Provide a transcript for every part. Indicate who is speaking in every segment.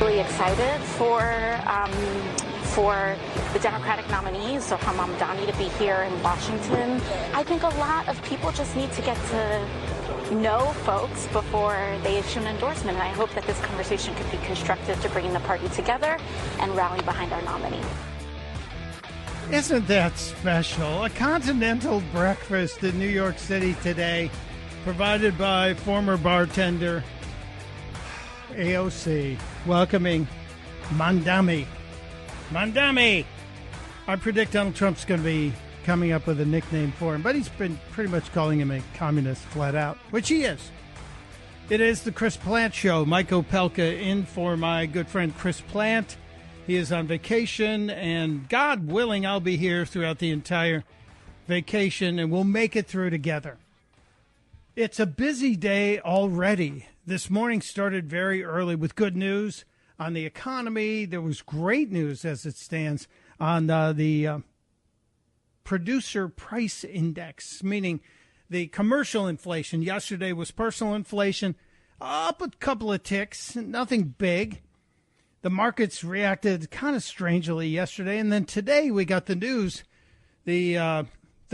Speaker 1: incredibly excited for the Democratic nominees, so for Mamdani to be here in Washington. I think a lot of people just need to get to know folks before they issue an endorsement, and I hope that this conversation could be constructive to bringing the party together and rally behind our nominee.
Speaker 2: Isn't that special? A continental breakfast in New York City today, provided by former bartender AOC, welcoming Mamdani. Mamdani! I predict Donald Trump's going to be coming up with a nickname for him, but he's been pretty much calling him a communist flat out, which he is. It is the Chris Plant Show. Mike Opelka in for my good friend Chris Plant. He is on vacation, and God willing, I'll be here throughout the entire vacation, and we'll make it through together. It's a busy day already. This morning started very early with good news on the economy. There was great news as it stands on the producer price index, meaning the commercial inflation. Yesterday was personal inflation, up a couple of ticks, nothing big. The markets reacted kind of strangely yesterday, and then today we got the news. The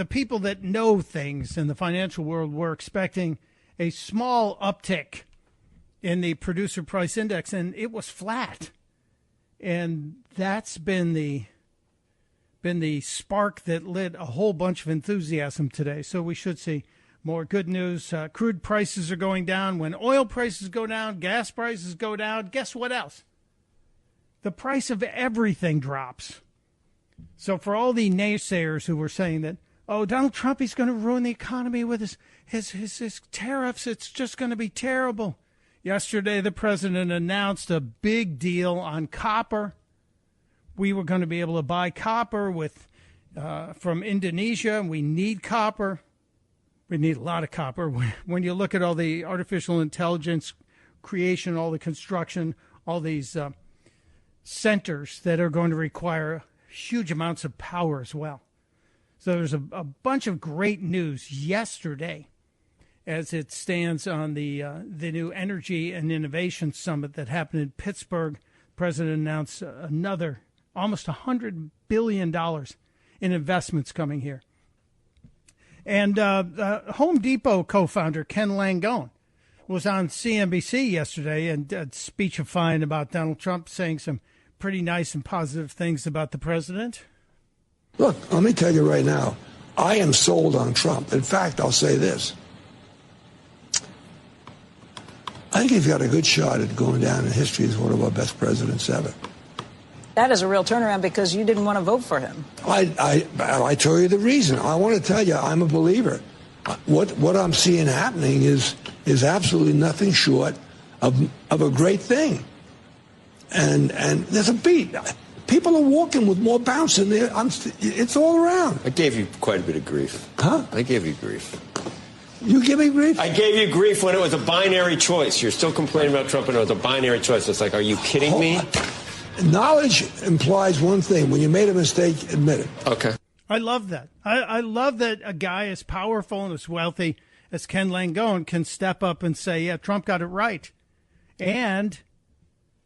Speaker 2: people that know things in the financial world were expecting a small uptick in the producer price index, and it was flat. And that's been the spark that lit a whole bunch of enthusiasm today. So we should see more good news. Crude prices are going down. When oil prices go down, gas prices go down, guess what else? The price of everything drops. So for all the naysayers who were saying that, oh, Donald Trump, he's going to ruin the economy with his tariffs, it's just going to be terrible. Yesterday, the president announced a big deal on copper. We were going to be able to buy copper from Indonesia, and we need copper. We need a lot of copper. When you look at all the artificial intelligence creation, all the construction, all these centers that are going to require huge amounts of power as well. So there's a bunch of great news yesterday as it stands on the new Energy and Innovation Summit that happened in Pittsburgh. The president announced another almost $100 billion in investments coming here. And Home Depot co-founder Ken Langone was on CNBC yesterday and speechifying about Donald Trump, saying some pretty nice and positive things about the president.
Speaker 3: Look, let me tell you right now, I am sold on Trump. In fact, I'll say this. I think he's got a good shot at going down in history as one of our best presidents ever.
Speaker 4: That is a real turnaround because you didn't want to vote for him.
Speaker 3: I tell you the reason. I want to tell you, I'm a believer. What I'm seeing happening is absolutely nothing short of a great thing. And there's a beat. People are walking with more bounce in there. It's all around.
Speaker 5: I gave you quite a bit of grief.
Speaker 3: Huh?
Speaker 5: I gave you grief.
Speaker 3: You give me grief?
Speaker 5: I gave you grief when it was a binary choice. You're still complaining about Trump and it was a binary choice. It's like, are you kidding me?
Speaker 3: Knowledge implies one thing. When you made a mistake, admit it.
Speaker 5: Okay.
Speaker 2: I love that. I love that a guy as powerful and as wealthy as Ken Langone can step up and say, yeah, Trump got it right. And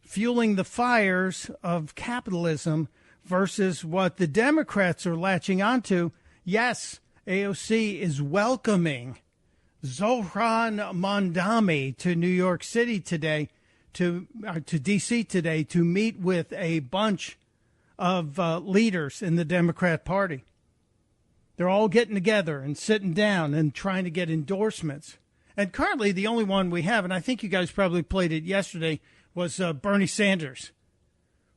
Speaker 2: fueling the fires of capitalism versus what the Democrats are latching onto. Yes, AOC is welcoming Zohran Mamdani to New York City today, to D.C. today, to meet with a bunch of leaders in the Democrat Party. They're all getting together and sitting down and trying to get endorsements. And currently the only one we have, and I think you guys probably played it yesterday, was Bernie Sanders,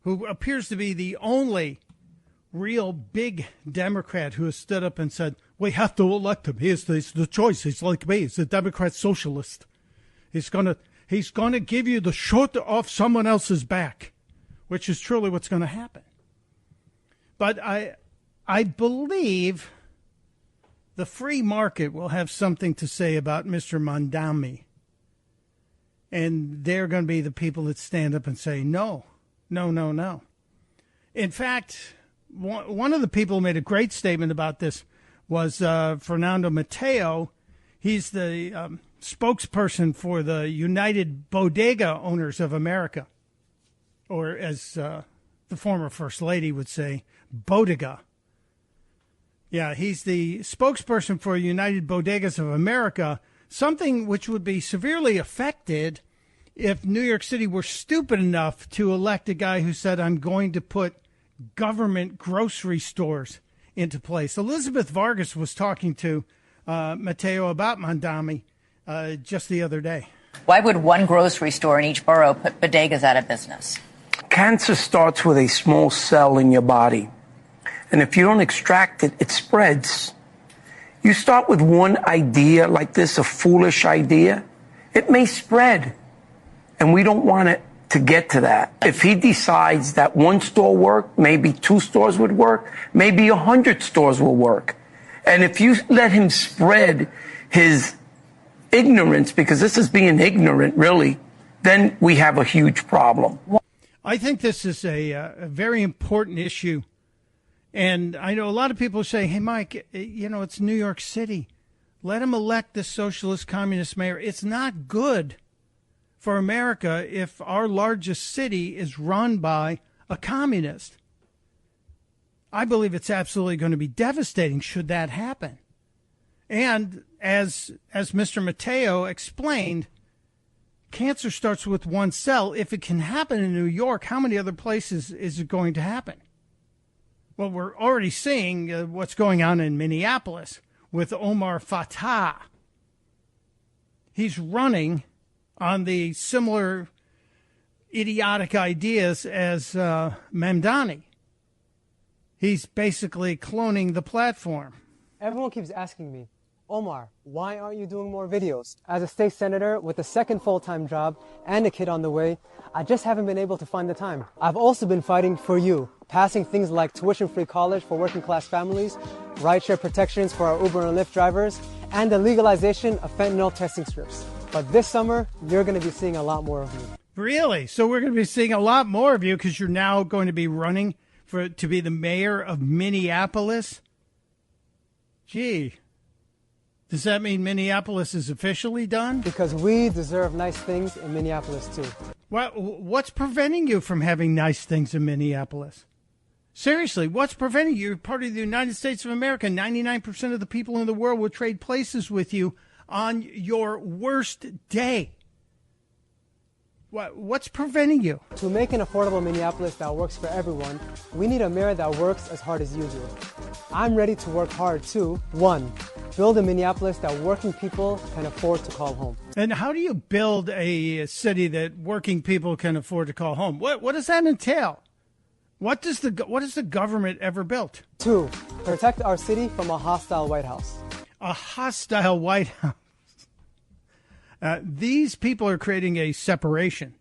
Speaker 2: who appears to be the only real big Democrat who has stood up and said, we have to elect him. He's the choice. He's like me. He's a Democrat socialist. He's gonna give you the short off someone else's back, which is truly what's going to happen. But I believe the free market will have something to say about Mr. Mamdani. And they're going to be the people that stand up and say, no. In fact, one of the people who made a great statement about this was Fernando Mateo. He's the spokesperson for the United Bodega Owners of America. or as the former First Lady would say, bodega. Yeah, he's the spokesperson for United Bodegas of America, something which would be severely affected if New York City were stupid enough to elect a guy who said, I'm going to put government grocery stores into place. Elizabeth Vargas was talking to Matteo about Mamdani just the other day.
Speaker 6: Why would one grocery store in each borough put bodegas out of business?
Speaker 7: Cancer starts with a small cell in your body. And if you don't extract it, it spreads. You start with one idea like this, a foolish idea, it may spread. And we don't want it to get to that. If he decides that one store worked, maybe 2 stores would work, maybe 100 stores will work. And if you let him spread his ignorance, because this is being ignorant, really, then we have a huge problem.
Speaker 2: I think this is a very important issue. And I know a lot of people say, hey, Mike, it's New York City. Let him elect the socialist communist mayor. It's not good for America if our largest city is run by a communist. I believe it's absolutely going to be devastating should that happen. And as Mr. Matteo explained, cancer starts with one cell. If it can happen in New York, how many other places is it going to happen? Well, we're already seeing what's going on in Minneapolis with Omar Fatah. He's running on the similar idiotic ideas as Mamdani. He's basically cloning the platform.
Speaker 8: Everyone keeps asking me, Omar, why aren't you doing more videos? As a state senator with a second full-time job and a kid on the way, I just haven't been able to find the time. I've also been fighting for you, passing things like tuition-free college for working-class families, rideshare protections for our Uber and Lyft drivers, and the legalization of fentanyl testing strips. But this summer, you're going to be seeing a lot more of me.
Speaker 2: Really? So we're going to be seeing a lot more of you because you're now going to be running to be the mayor of Minneapolis? Gee. Does that mean Minneapolis is officially done?
Speaker 8: Because we deserve nice things in Minneapolis, too.
Speaker 2: Well, what's preventing you from having nice things in Minneapolis? Seriously, what's preventing you? You're part of the United States of America. 99% of the people in the world will trade places with you on your worst day. What's preventing you?
Speaker 8: To make an affordable Minneapolis that works for everyone, we need a mayor that works as hard as you do. I'm ready to work hard to, 1, build a Minneapolis that working people can afford to call home.
Speaker 2: And how do you build a city that working people can afford to call home? What does that entail? What has the government ever built?
Speaker 8: 2, protect our city from a hostile White House.
Speaker 2: A hostile White House. These people are creating a separation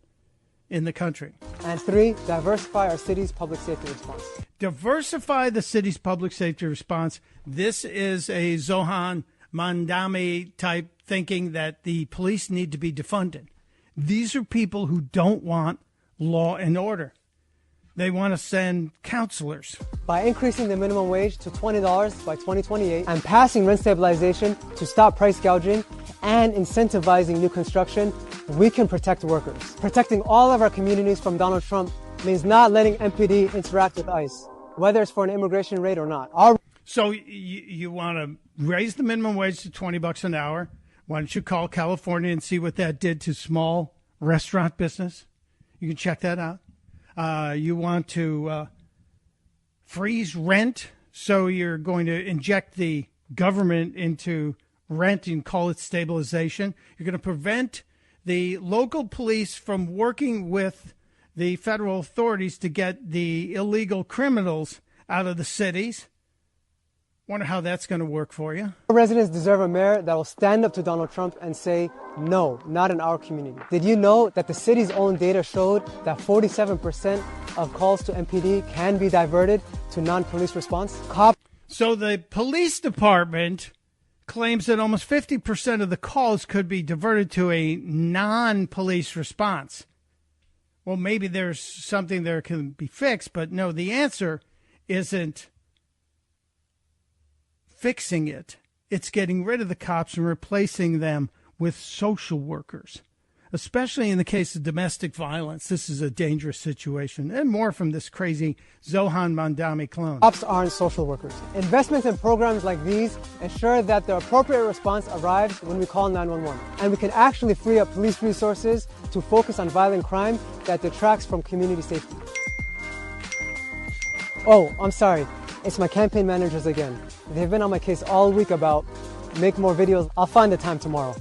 Speaker 2: in the country.
Speaker 8: And 3, diversify our city's public safety response.
Speaker 2: Diversify the city's public safety response. This is a Zohan Mamdani type thinking that the police need to be defunded. These are people who don't want law and order. They want to send counselors.
Speaker 8: By increasing the minimum wage to $20 by 2028 and passing rent stabilization to stop price gouging and incentivizing new construction, we can protect workers. Protecting all of our communities from Donald Trump means not letting MPD interact with ICE, whether it's for an immigration raid or not.
Speaker 2: So you want to raise the minimum wage to $20 an hour. Why don't you call California and see what that did to small restaurant business? You can check that out. You want to freeze rent, so you're going to inject the government into rent and call it stabilization. You're going to prevent the local police from working with the federal authorities to get the illegal criminals out of the cities. Wonder how that's going to work for you.
Speaker 8: Our residents deserve a mayor that will stand up to Donald Trump and say, no, not in our community. Did you know that the city's own data showed that 47% of calls to MPD can be diverted to non-police response?
Speaker 2: So the police department claims that almost 50% of the calls could be diverted to a non-police response. Well, maybe there's something there can be fixed, but no, the answer isn't fixing it. It's getting rid of the cops and replacing them with social workers. especially in the case of domestic violence. This is a dangerous situation. And more from this crazy Zohan Mamdani clone.
Speaker 8: Cops aren't social workers. Investments in programs like these ensure that the appropriate response arrives when we call 911. And we can actually free up police resources to focus on violent crime that detracts from community safety. Oh, I'm sorry. It's my campaign managers again. They've been on my case all week about make more videos. I'll find the time tomorrow.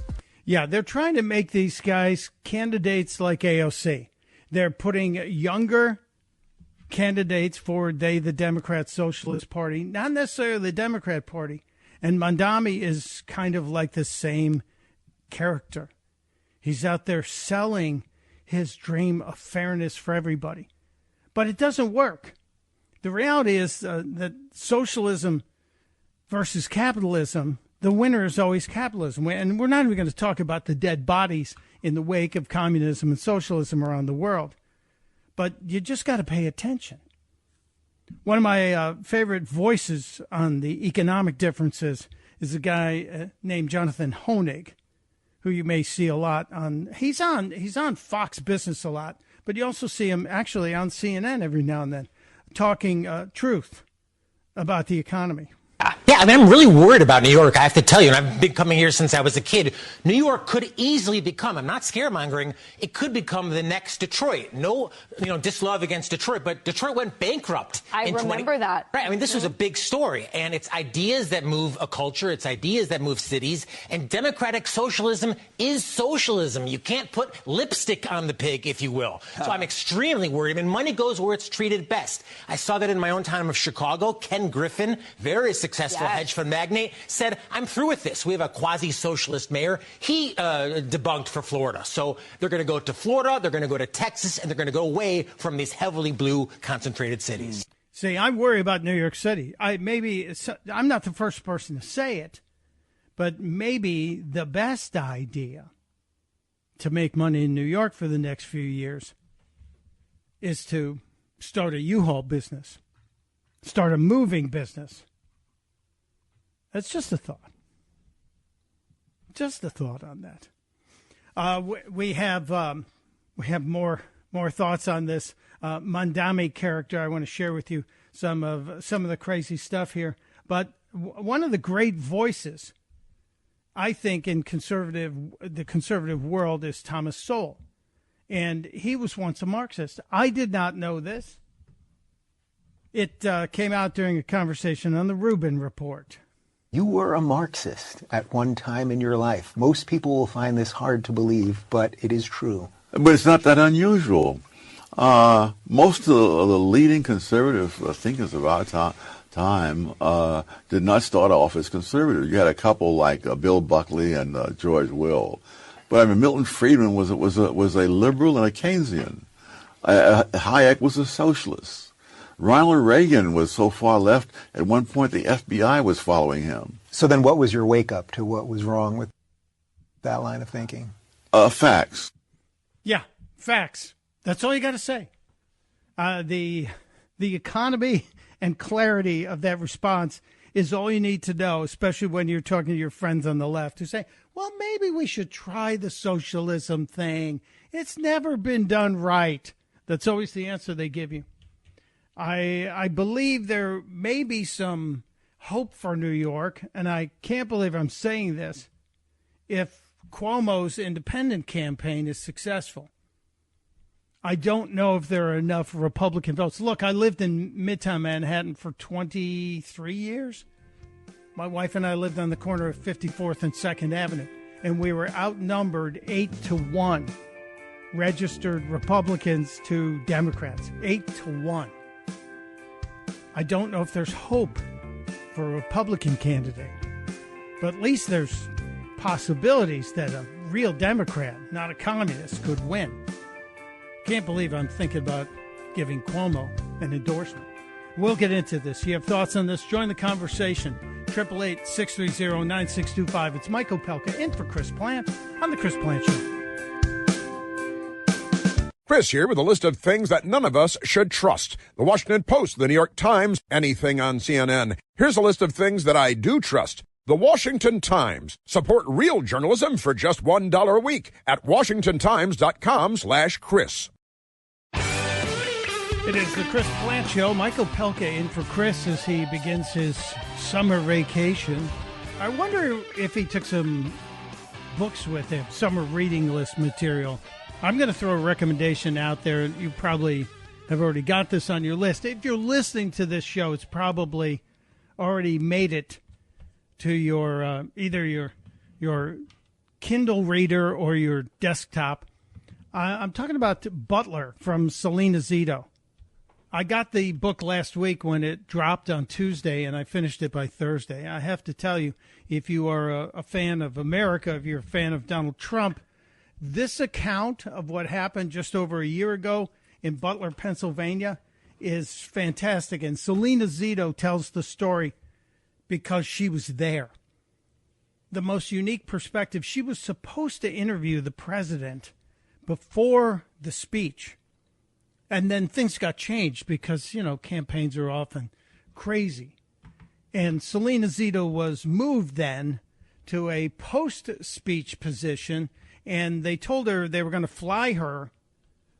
Speaker 2: Yeah, they're trying to make these guys candidates like AOC. They're putting younger candidates forward, the Democrat Socialist Party, not necessarily the Democrat Party. And Mamdani is kind of like the same character. He's out there selling his dream of fairness for everybody. But it doesn't work. The reality is that socialism versus capitalism, the winner is always capitalism. And we're not even going to talk about the dead bodies in the wake of communism and socialism around the world. But you just got to pay attention. One of my favorite voices on the economic differences is a guy named Jonathan Hoenig, who you may see a lot on. He's on Fox Business a lot, but you also see him actually on CNN every now and then, talking truth about the economy.
Speaker 9: Yeah, I mean, I'm really worried about New York, I have to tell you, and I've been coming here since I was a kid. New York could easily become, I'm not scaremongering, it could become the next Detroit. No, dislove against Detroit, but Detroit went bankrupt.
Speaker 10: I remember that.
Speaker 9: Right, I mean, this was a big story, and it's ideas that move a culture, it's ideas that move cities, and democratic socialism is socialism. You can't put lipstick on the pig, if you will. So I'm extremely worried. I mean, money goes where it's treated best. I saw that in my own town of Chicago. Ken Griffin, very successful hedge fund magnate, said, I'm through with this. We have a quasi-socialist mayor. He debunked for Florida. So they're going to go to Florida, they're going to go to Texas, and they're going to go away from these heavily blue concentrated cities.
Speaker 2: See, I worry about New York City. I'm not the first person to say it, but maybe the best idea to make money in New York for the next few years is to start a U-Haul business, start a moving business. That's just a thought. Just a thought on that. We have more thoughts on this Mamdani character. I want to share with you some of the crazy stuff here. But one of the great voices, I think, in the conservative world is Thomas Sowell, and he was once a Marxist. I did not know this. It came out during a conversation on the Rubin Report.
Speaker 11: You were a Marxist at one time in your life. Most people will find this hard to believe, but it is true.
Speaker 12: But it's not that unusual. Most of the leading conservative thinkers of our time did not start off as conservative. You had a couple like Bill Buckley and George Will. But I mean, Milton Friedman was a liberal and a Keynesian. Hayek was a socialist. Ronald Reagan was so far left, at one point the FBI was following him.
Speaker 11: So then what was your wake-up to what was wrong with that line of thinking?
Speaker 12: Facts.
Speaker 2: Yeah, facts. That's all you got to say. The economy and clarity of that response is all you need to know, especially when you're talking to your friends on the left who say, well, maybe we should try the socialism thing. It's never been done right. That's always the answer they give you. I believe there may be some hope for New York, and I can't believe I'm saying this, if Cuomo's independent campaign is successful. I don't know if there are enough Republican votes. Look, I lived in Midtown Manhattan for 23 years. My wife and I lived on the corner of 54th and 2nd Avenue, and we were outnumbered 8-1, registered Republicans to Democrats, 8-1. I don't know if there's hope for a Republican candidate, but at least there's possibilities that a real Democrat, not a communist, could win. Can't believe I'm thinking about giving Cuomo an endorsement. We'll get into this. You have thoughts on this? Join the conversation. 888-630-9625. It's Mike Opelka in for Chris Plant on The Chris Plant Show.
Speaker 13: Chris here with a list of things that none of us should trust. The Washington Post, the New York Times, anything on CNN. Here's a list of things that I do trust. The Washington Times. Support real journalism for just $1 a week at washingtontimes.com/Chris.
Speaker 2: It is the Chris Plant Show. Michael Pelka in for Chris as he begins his summer vacation. I wonder if he took some books with him, summer reading list material. I'm going to throw a recommendation out there. You probably have already got this on your list. If you're listening to this show, it's probably already made it to your either your Kindle reader or your desktop. I'm talking about Butler from Selena Zito. I got the book last week when it dropped on Tuesday, and I finished it by Thursday. I have to tell you, if you are a fan of America, if you're a fan of Donald Trump, this account of what happened just over a year ago in Butler, Pennsylvania, is fantastic. And Selena Zito tells the story because she was there. The most unique perspective. She was supposed to interview the president before the speech. And then things got changed because, campaigns are often crazy. And Selena Zito was moved then to a post-speech position, and they told her they were going to fly her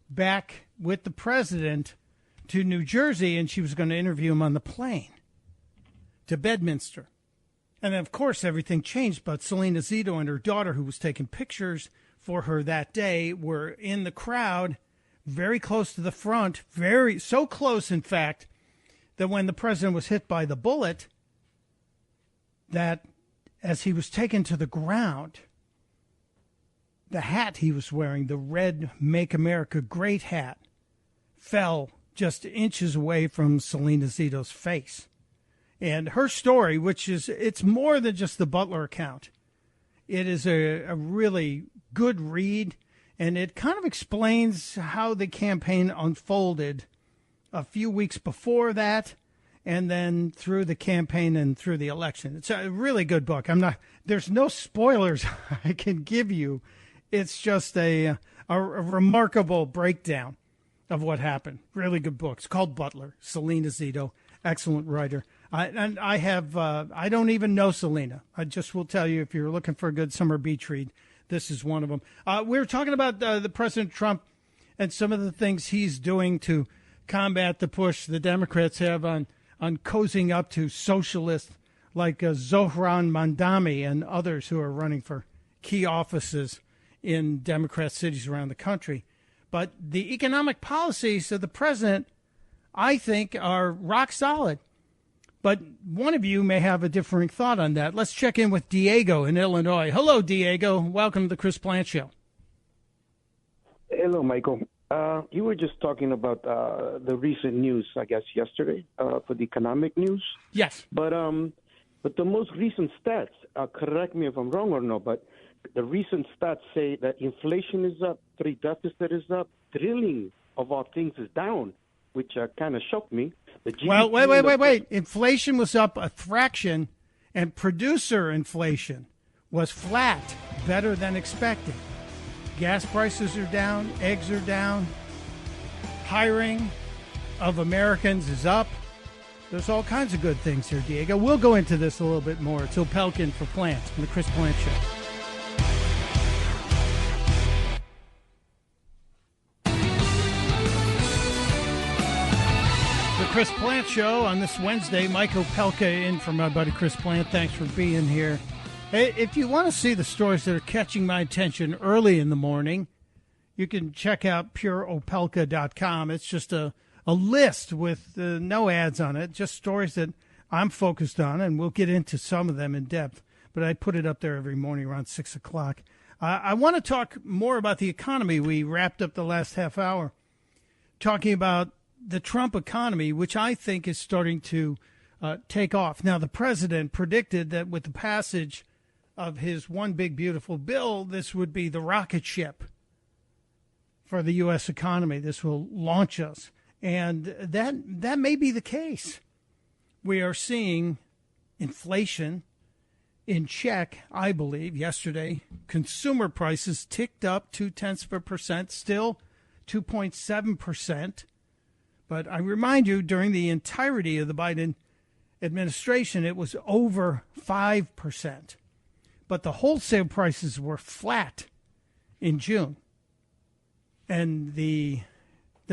Speaker 2: back with the president to New Jersey, and she was going to interview him on the plane to Bedminster. And then, of course, everything changed, but Selena Zito and her daughter, who was taking pictures for her that day, were in the crowd, very close to the front, so close, in fact, that when the president was hit by the bullet, that as he was taken to the ground, the hat he was wearing, the red Make America Great hat, fell just inches away from Selena Zito's face. And her story, it's more than just the Butler account. It is a really good read, and it kind of explains how the campaign unfolded a few weeks before that, and then through the campaign and through the election. It's a really good book. There's no spoilers I can give you. It's just a remarkable breakdown of what happened. Really good book. It's called Butler. Selena Zito, excellent writer. I don't even know Selena. I just will tell you, if you're looking for a good summer beach read, this is one of them. We were talking about the President Trump and some of the things he's doing to combat the push the Democrats have on cozying up to socialists like Zohran Mamdani and others who are running for key offices in Democrat cities around the country. But the economic policies of the president, I think, are rock solid. But one of you may have a differing thought on that. Let's check in with Diego in Illinois. Hello, Diego. Welcome to the Chris Plant Show.
Speaker 10: Hello, Michael. You were just talking about the recent news, I guess, yesterday for the economic news.
Speaker 2: Yes.
Speaker 10: But the most recent stats, correct me if I'm wrong or no, but the recent stats say that inflation is up, trade deficit is up, drilling of all things is down, which kind of shocked me.
Speaker 2: Well, wait. Inflation was up a fraction, and producer inflation was flat, better than expected. Gas prices are down, eggs are down, hiring of Americans is up. There's all kinds of good things here, Diego. We'll go into this a little bit more. It's Opelkin for Plant on the Chris Plant Show. Chris Plant Show on this Wednesday. Mike Opelka in for my buddy Chris Plant. Thanks for being here. Hey, if you want to see the stories that are catching my attention early in the morning, you can check out pureopelka.com. It's just a list with no ads on it, just stories that I'm focused on, and we'll get into some of them in depth. But I put it up there every morning around 6 o'clock. I want to talk more about the economy. We wrapped up the last half hour talking about the Trump economy, which I think is starting to take off. Now, the president predicted that with the passage of his one big beautiful bill, this would be the rocket ship for the U.S. economy. This will launch us. And that may be the case. We are seeing inflation in check, I believe. Yesterday, consumer prices ticked up 0.2%, still 2.7%. But I remind you, during the entirety of the Biden administration, it was over 5%. But the wholesale prices were flat in June. And the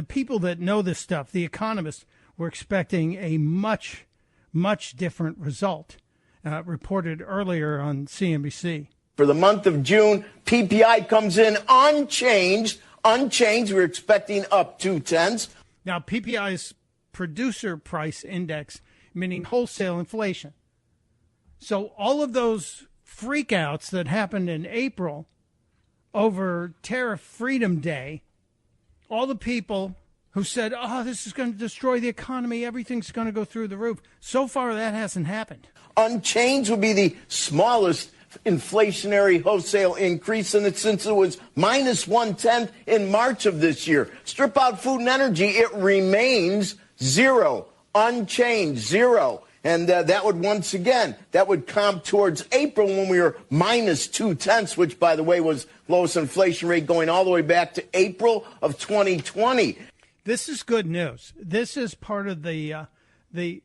Speaker 2: people that know this stuff, the economists, were expecting a much, much different result, reported earlier on CNBC.
Speaker 14: For the month of June, PPI comes in unchanged. We're expecting up 0.2.
Speaker 2: Now, PPI is Producer Price Index, meaning wholesale inflation. So all of those freakouts that happened in April over Tariff Freedom Day, all the people who said, oh, this is going to destroy the economy, everything's going to go through the roof. So far, that hasn't happened.
Speaker 14: Unchanged would be the smallest inflationary wholesale increase since it was minus 0.1 in March of this year. Strip out food and energy, it remains zero, unchanged, zero. And that would comp towards April when we were minus 0.2, which, by the way, was lowest inflation rate going all the way back to April of 2020.
Speaker 2: This is good news. This is part of the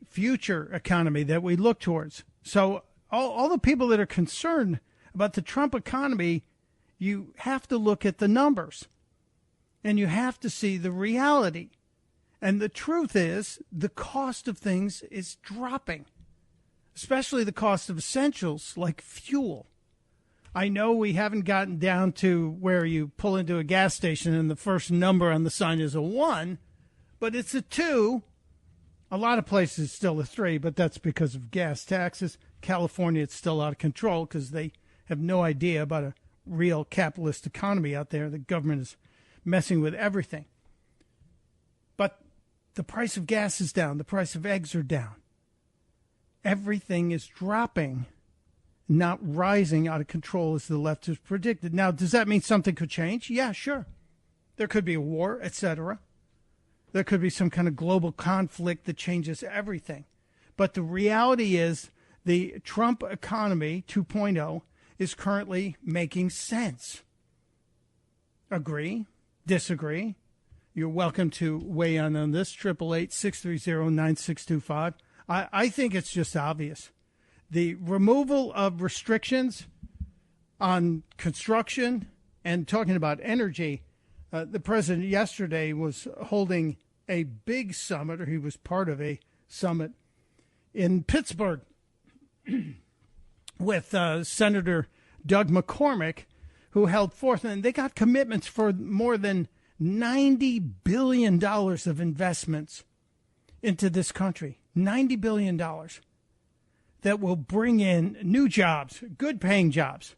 Speaker 2: future economy that we look towards. So all the people that are concerned about the Trump economy, you have to look at the numbers and you have to see the reality. And the truth is the cost of things is dropping, especially the cost of essentials like fuel. I know we haven't gotten down to where you pull into a gas station and the first number on the sign is a 1, but it's a 2. A lot of places it's still a 3, but that's because of gas taxes. California, it's still out of control because they have no idea about a real capitalist economy out there. The government is messing with everything. But the price of gas is down. The price of eggs are down. Everything is dropping, not rising out of control as the left has predicted. Now, does that mean something could change? Yeah, sure. There could be a war, etc. There could be some kind of global conflict that changes everything. But the reality is the Trump economy 2.0 is currently making sense. Agree? Disagree? You're welcome to weigh in on this, 888-630-9625. I think it's just obvious. The removal of restrictions on construction and talking about energy, the president yesterday was holding a big summit, or he was part of a summit in Pittsburgh with Senator Doug McCormick, who held forth, and they got commitments for more than $90 billion of investments into this country. $90 billion that will bring in new jobs, good-paying jobs.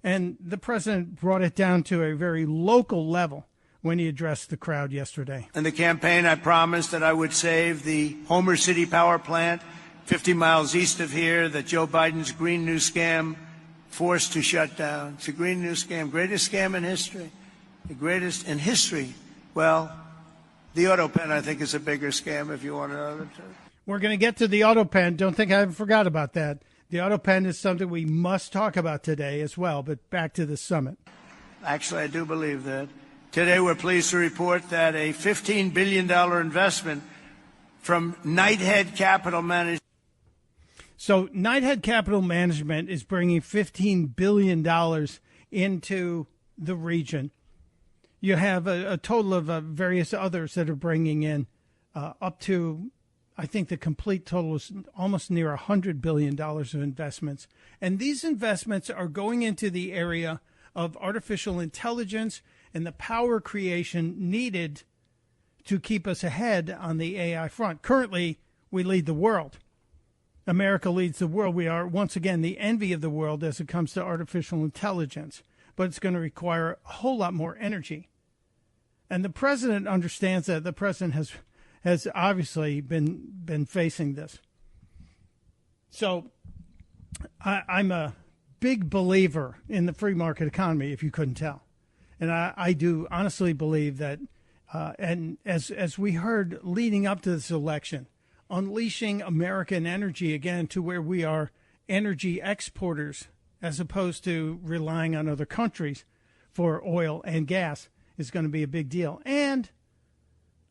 Speaker 2: And the president brought it down to a very local level when he addressed the crowd yesterday.
Speaker 15: In the campaign, I promised that I would save the Homer City power plant 50 miles east of here that Joe Biden's Green New Scam forced to shut down. It's a Green New Scam, greatest scam in history. The greatest in history. Well, the auto pen, I think, is a bigger scam if you want to know the truth.
Speaker 2: We're going to get to the auto pen. Don't think I forgot about that. The auto pen is something we must talk about today as well, but back to the summit.
Speaker 15: Actually, I do believe that. Today, we're pleased to report that a $15 billion investment from Knighthead Capital Management.
Speaker 2: So Knighthead Capital Management is bringing $15 billion into the region. You have a total of various others that are bringing in up to, I think the complete total is almost near $100 billion of investments. And these investments are going into the area of artificial intelligence and the power creation needed to keep us ahead on the AI front. Currently, we lead the world. America leads the world. We are, once again, the envy of the world as it comes to artificial intelligence. But it's going to require a whole lot more energy. And the president understands that. The president has obviously been facing this. So I'm a big believer in the free market economy, if you couldn't tell. And I do honestly believe that, and as we heard leading up to this election, unleashing American energy again to where we are energy exporters as opposed to relying on other countries for oil and gas is going to be a big deal. And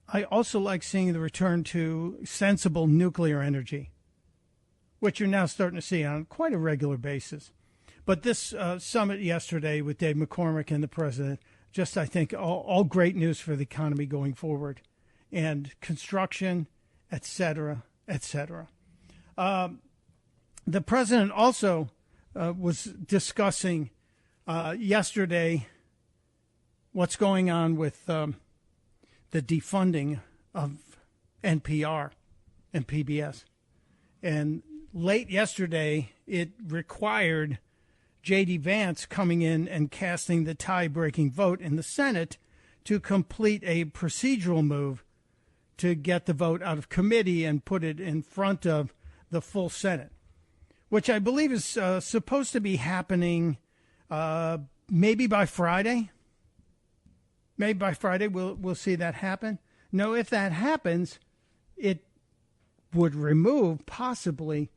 Speaker 2: I also like seeing the return to sensible nuclear energy. which you're now starting to see on quite a regular basis. But this summit yesterday with Dave McCormick and the president, just I think all great news for the economy going forward, and construction, et cetera, et cetera. The president also was discussing yesterday what's going on with the defunding of NPR and PBS. And late yesterday, it required J.D. Vance coming in and casting the tie-breaking vote in the Senate to complete a procedural move to get the vote out of committee and put it in front of the full Senate, which I believe is supposed to be happening maybe by Friday. Maybe by Friday we'll see that happen. No, if that happens, it would remove possibly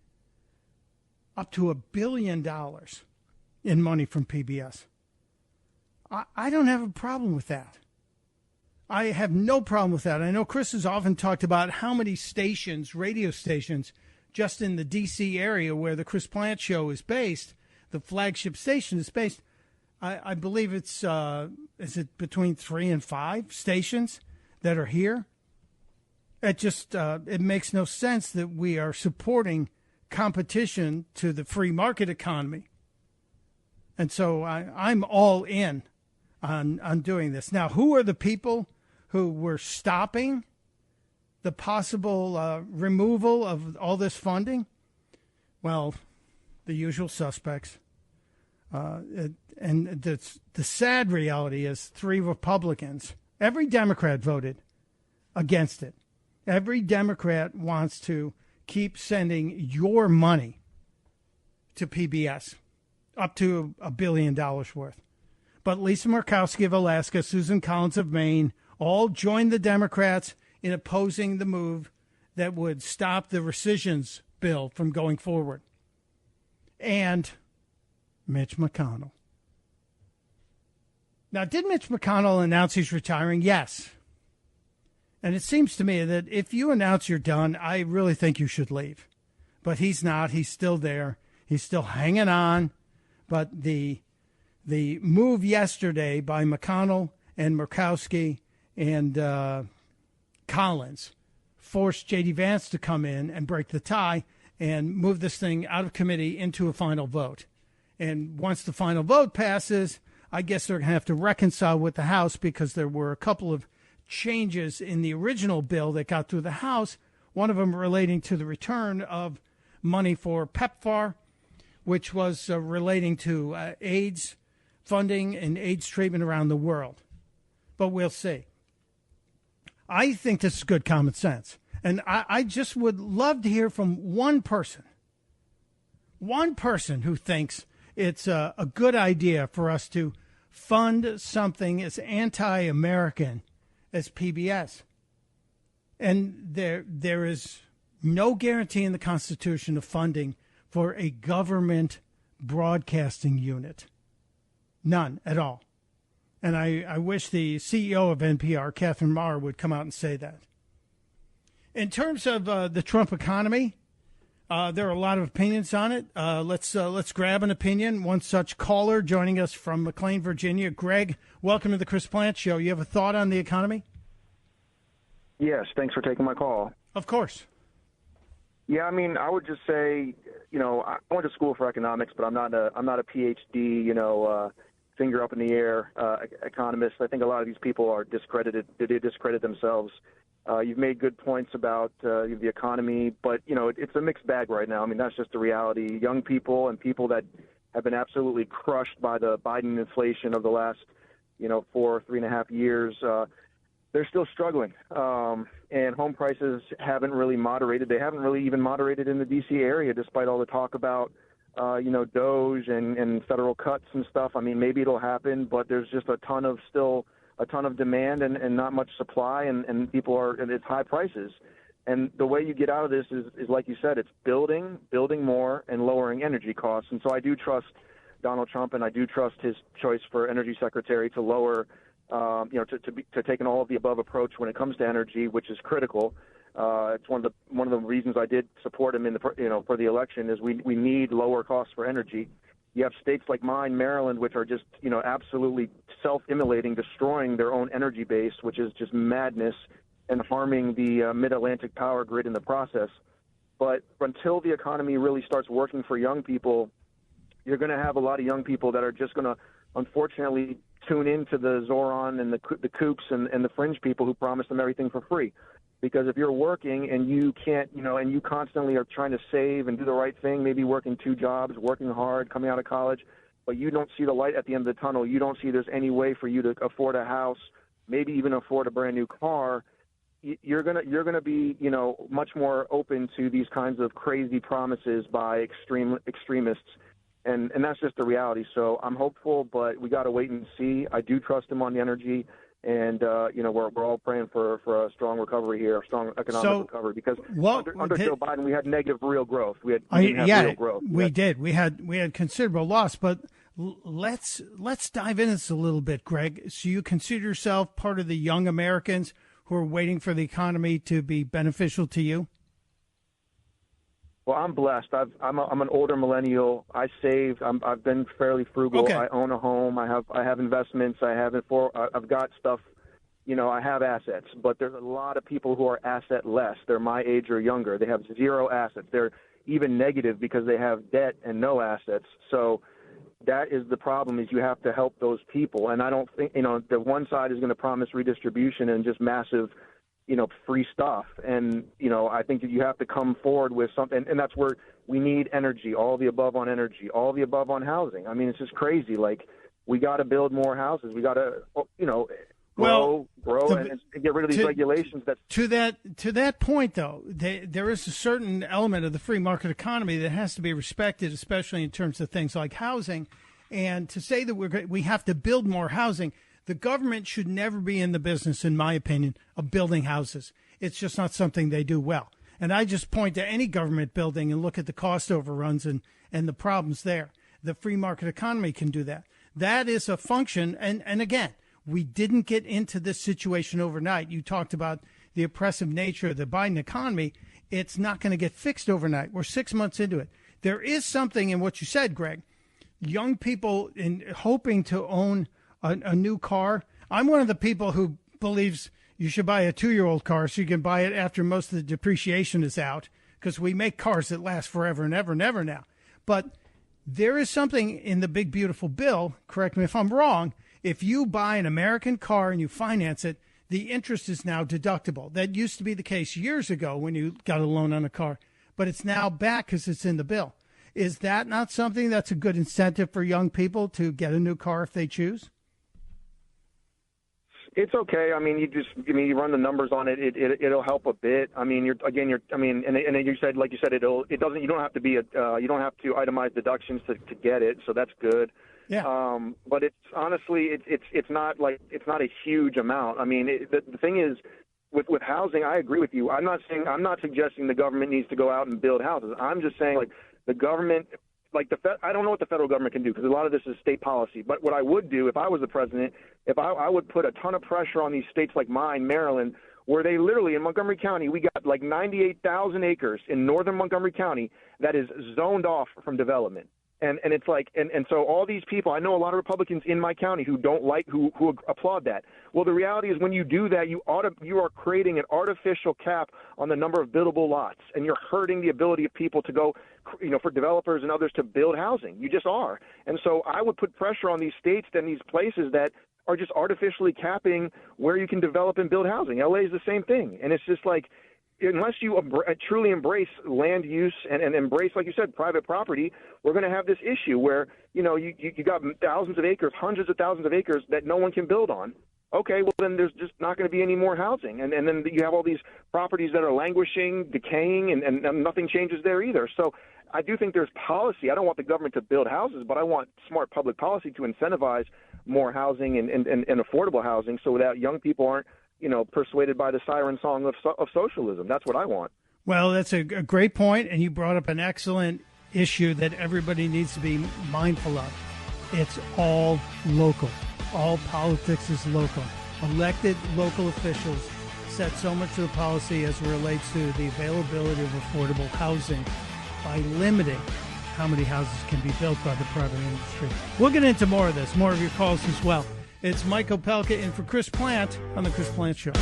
Speaker 2: up to $1 billion in money from PBS. I don't have a problem with that. I have no problem with that. I know Chris has often talked about how many stations, radio stations, just in the D.C. area where the Chris Plant Show is based, the flagship station is based. I believe it's, is it between 3 and 5 stations that are here? It just, it makes no sense that we are supporting competition to the free market economy. And so I'm all in on doing this. Now, who are the people who were stopping the possible removal of all this funding? Well, the usual suspects. And the sad reality is 3 Republicans, every Democrat voted against it. Every Democrat wants to keep sending your money to PBS, up to $1 billion worth. But Lisa Murkowski of Alaska, Susan Collins of Maine, all joined the Democrats in opposing the move that would stop the rescissions bill from going forward. And Mitch McConnell. Now, did Mitch McConnell announce he's retiring? Yes. And it seems to me that if you announce you're done, I really think you should leave. But he's not. He's still there. He's still hanging on. But the move yesterday by McConnell and Murkowski and Collins forced J.D. Vance to come in and break the tie and move this thing out of committee into a final vote. And once the final vote passes, I guess they're going to have to reconcile with the House, because there were a couple of changes in the original bill that got through the House, one of them relating to the return of money for PEPFAR, which was relating to AIDS funding and AIDS treatment around the world. But we'll see. I think this is good common sense. And I just would love to hear from one person who thinks it's a good idea for us to fund something as anti-American as PBS. And there is no guarantee in the Constitution of funding for a government broadcasting unit. None at all. And I wish the CEO of NPR, Catherine Maher, would come out and say that. In terms of the Trump economy, there are a lot of opinions on it. Let's grab an opinion. One such caller joining us from McLean, Virginia. Greg, welcome to the Chris Plant Show. You have a thought on the economy?
Speaker 16: Yes, thanks for taking my call.
Speaker 2: Of course.
Speaker 16: Yeah, I mean, I would just say, I went to school for economics, but I'm not a PhD, finger up in the air economist. I think a lot of these people are discredited. They discredit themselves. You've made good points about the economy, but, it's a mixed bag right now. I mean, that's just the reality. Young people and people that have been absolutely crushed by the Biden inflation of the last, 3.5 years, they're still struggling. And home prices haven't really moderated. They haven't really even moderated in the D.C. area, despite all the talk about, DOGE and federal cuts and stuff. I mean, maybe it'll happen, but there's just a ton of demand and not much supply, and people and it's high prices. And the way you get out of this is like you said, it's building more and lowering energy costs. And so I do trust Donald Trump, and I do trust his choice for energy secretary to lower, to take an all of the above approach when it comes to energy, which is critical. It's one of the reasons I did support him for the election is we need lower costs for energy. You have states like mine, Maryland, which are just absolutely self-immolating, destroying their own energy base, which is just madness and harming the Mid-Atlantic power grid in the process. But until the economy really starts working for young people, you're going to have a lot of young people that are just going to, unfortunately, tune into the Zoran and the kooks and the fringe people who promise them everything for free. Because if you're working and you can't, and you constantly are trying to save and do the right thing, maybe working 2 jobs, working hard, coming out of college, but you don't see the light at the end of the tunnel, you don't see there's any way for you to afford a house, maybe even afford a brand new car, you're gonna be much more open to these kinds of crazy promises by extremists, and that's just the reality. So I'm hopeful, but we got to wait and see. I do trust him on the energy, and we're all praying for a strong recovery here, a strong economic recovery, because under Joe Biden we had negative real growth. We didn't have real growth.
Speaker 2: We had considerable loss, but let's dive into this a little bit, Greg. So you consider yourself part of the young Americans who are waiting for the economy to be beneficial to you?
Speaker 16: Well, I'm blessed. I'm an older millennial. I saved. I've been fairly frugal.
Speaker 2: Okay.
Speaker 16: I own a home. I have investments. I've got stuff. I have assets. But there's a lot of people who are asset less. They're my age or younger. They have 0 assets. They're even negative because they have debt and no assets. So that is the problem, is you have to help those people. And I don't think, the one side is going to promise redistribution and just massive, free stuff. And, I think that you have to come forward with something. And that's where we need energy, all the above on energy, all the above on housing. I mean, it's just crazy. Like, we got to build more houses. We got to, grow and get rid of these regulations.
Speaker 2: To that point, though, there is a certain element of the free market economy that has to be respected, especially in terms of things like housing. And to say that we have to build more housing, the government should never be in the business, in my opinion, of building houses. It's just not something they do well. And I just point to any government building and look at the cost overruns and the problems there. The free market economy can do that. That is a function. And again, we didn't get into this situation overnight. You talked about the oppressive nature of the Biden economy. It's not going to get fixed overnight. We're 6 months into it. There is something in what you said, Greg. Young people hoping to own a new car. I'm one of the people who believes you should buy a 2-year-old car so you can buy it after most of the depreciation is out, because we make cars that last forever and ever and ever now. But there is something in the big, beautiful bill, correct me if I'm wrong, if you buy an American car and you finance it, the interest is now deductible. That used to be the case years ago when you got a loan on a car, but it's now back because it's in the bill. Is that not something that's a good incentive for young people to get a new car if they choose?
Speaker 16: It's okay. I mean, you run the numbers on it. It'll help a bit. I mean, you said, like you said, you don't have to you don't have to itemize deductions to get it. So that's good.
Speaker 2: Yeah.
Speaker 16: But it's honestly, it's not a huge amount. I mean, the thing is, with housing, I agree with you. I'm not suggesting the government needs to go out and build houses. I'm just saying, like, the government, I don't know what the federal government can do, because a lot of this is state policy. But what I would do if I was the president, I would put a ton of pressure on these states like mine, Maryland, where they literally, in Montgomery County, we got like 98,000 acres in northern Montgomery County that is zoned off from development. And it's like, and so all these people, I know a lot of Republicans in my county who who applaud that. Well, the reality is, when you do that, you are creating an artificial cap on the number of buildable lots, and you're hurting the ability of people to go, for developers and others to build housing. You just are. And so I would put pressure on these states and these places that are just artificially capping where you can develop and build housing. LA is the same thing. And it's just like, unless you truly embrace land use and embrace, like you said, private property, we're going to have this issue where, you got thousands of acres, hundreds of thousands of acres that no one can build on. Okay, well, then there's just not going to be any more housing. And then you have all these properties that are languishing, decaying, and nothing changes there either. So I do think there's policy. I don't want the government to build houses, but I want smart public policy to incentivize more housing and affordable housing so that young people aren't, persuaded by the siren song of socialism. That's what I want. Well, that's a great point, and you brought up an excellent issue that everybody needs to be mindful of. It's all local. All politics is local. Elected local officials
Speaker 2: set so much of the policy as it relates to the availability of affordable housing by limiting how many houses can be built by the private industry. We'll get into more of this, more of your calls as well. It's Mike Opelka in for Chris Plant on The Chris Plant Show.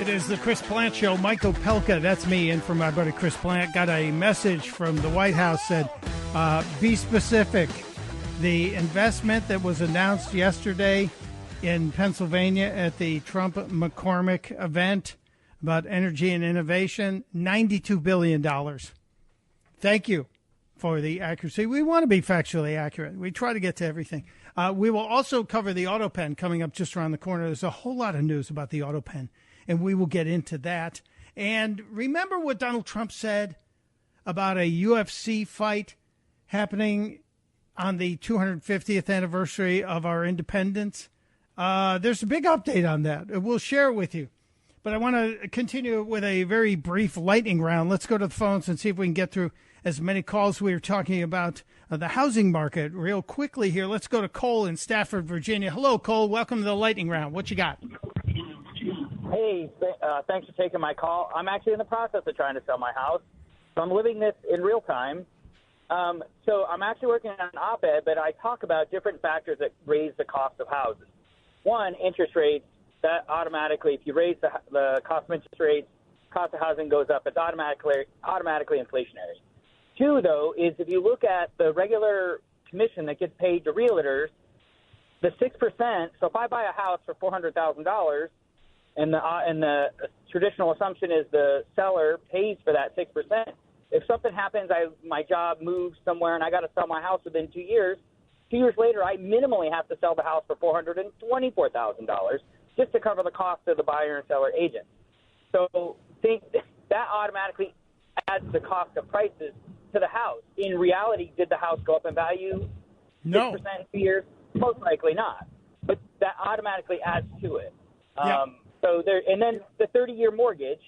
Speaker 2: It is The Chris Plant Show. Mike Opelka, that's me, in for my buddy Chris Plant. Got a message from the White House, said, be specific. The investment that was announced yesterday in Pennsylvania at the Trump-McCormick event about energy and innovation, $92 billion. Thank you for the accuracy. We want to be factually accurate. We try to get to everything. We will also cover the auto pen coming up just around the corner. There's a whole lot of news about the auto pen, and we will get into that. And remember what Donald Trump said about a UFC fight happening on the 250th anniversary of our independence? There's a big update on that. We'll share it with you. But I want to continue with a very brief lightning round. Let's go to the phones and see if we can get through as many calls. We were talking about the housing market real quickly here. Let's go to Cole in Stafford, Virginia. Hello, Cole. Welcome to the lightning round. What you got?
Speaker 17: Hey, thanks for taking my call. I'm actually in the process of trying to sell my house, so I'm living this in real time. So I'm actually working on an op-ed, but I talk about different factors that raise the cost of houses. One, interest rates. That automatically, if you raise the cost of interest rates, cost of housing goes up. It's automatically inflationary. Two, though, is if you look at the regular commission that gets paid to realtors, the 6%. So if I buy a house for $400,000, and the traditional assumption is the seller pays for that 6%. If something happens, my job moves somewhere, and I got to sell my house within 2 years. 2 years later, I minimally have to sell the house for $424,000 just to cover the cost of the buyer and seller agent. So think that automatically adds the cost of prices to the house. In reality, did the house go up in value?
Speaker 2: No.
Speaker 17: 6% in 2 years? Most likely not. But that automatically adds to it.
Speaker 2: Yeah.
Speaker 17: So there, and then the 30-year mortgage,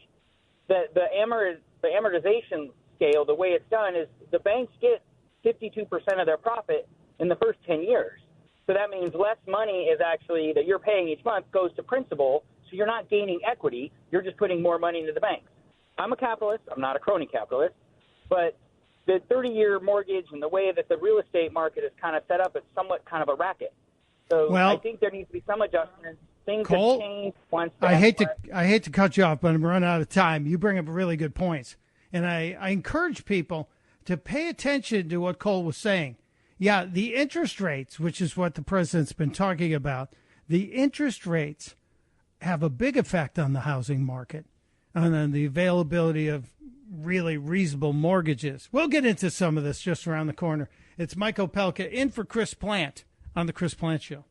Speaker 17: the amortization scale, the way it's done is the banks get 52% of their profit in the first 10 years. So that means less money is actually that you're paying each month goes to principal. So you're not gaining equity. You're just putting more money into the banks. I'm a capitalist. I'm not a crony capitalist. But the 30-year mortgage and the way that the real estate market is kind of set up, it's somewhat kind of a racket. So I think there needs to be some adjustments. Things
Speaker 2: Cole,
Speaker 17: have changed once.
Speaker 2: I hate to cut you off, but I'm running out of time. You bring up really good points. And I encourage people to pay attention to what Cole was saying. Yeah, the interest rates, which is what the president's been talking about, the interest rates have a big effect on the housing market and on the availability of really reasonable mortgages. We'll get into some of this just around the corner. It's Mike Opelka in for Chris Plant on The Chris Plant Show.